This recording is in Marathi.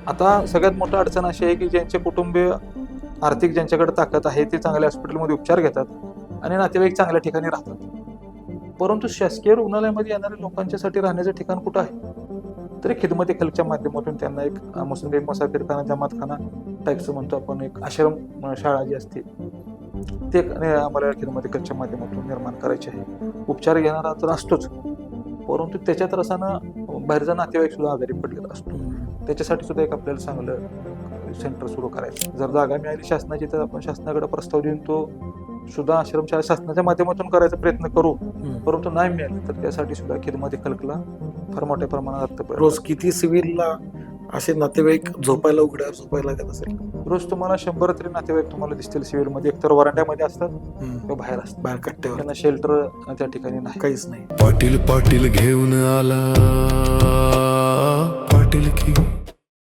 आता सगळ्यात मोठी अडचण अशी आहे की ज्यांचे कुटुंबीय आर्थिक ज्यांच्याकडे ताकद आहे ते चांगल्या हॉस्पिटलमध्ये उपचार घेतात आणि नातेवाईक चांगल्या ठिकाणी राहतात. परंतु शासकीय रुग्णालयामध्ये येणाऱ्या लोकांच्यासाठी राहण्याचं ठिकाण कुठं आहे? तरी खिदमत खलच्या माध्यमातून त्यांना एक मुस्लिम मुसाफिरखाना, जमातखाना टाईपचं म्हणतो आपण, एक आश्रम शाळा जी असते ते आम्हाला खिदमत खलच्या माध्यमातून निर्माण करायचे आहे. उपचार घेणारा तर असतोच, परंतु त्याच्यात रसानं बाहेरचा नातेवाईक सुद्धा आजारी पडलेला असतो. त्याच्यासाठी सुद्धा एक आपल्याला चांगलं सेंटर सुरू करायचं. जर जागा मिळाली शासनाची तर आपण शासनाकडे प्रस्ताव देऊन तो सुद्धा आश्रमशाळा शासनाच्या माध्यमातून करायचा प्रयत्न करू. परंतु नाही मिळाले तर त्यासाठी सुद्धा खिदमत खलकला फार मोठ्या प्रमाणात रोज किती सिव्हिलला असे नातेवाईक झोपायला उघड्यावर झोपायला लागत असेल? रोज तुम्हाला 100 तरी नातेवाईक तुम्हाला दिसतील सिव्हिलमध्ये. एकतर वरांड्यामध्ये असतात किंवा बाहेर असतात. बाहेर कट्ट्यावर त्यांना शेल्टर त्या ठिकाणी नाही, काहीच नाही. पाटील पाटील घेऊन आला पाटील की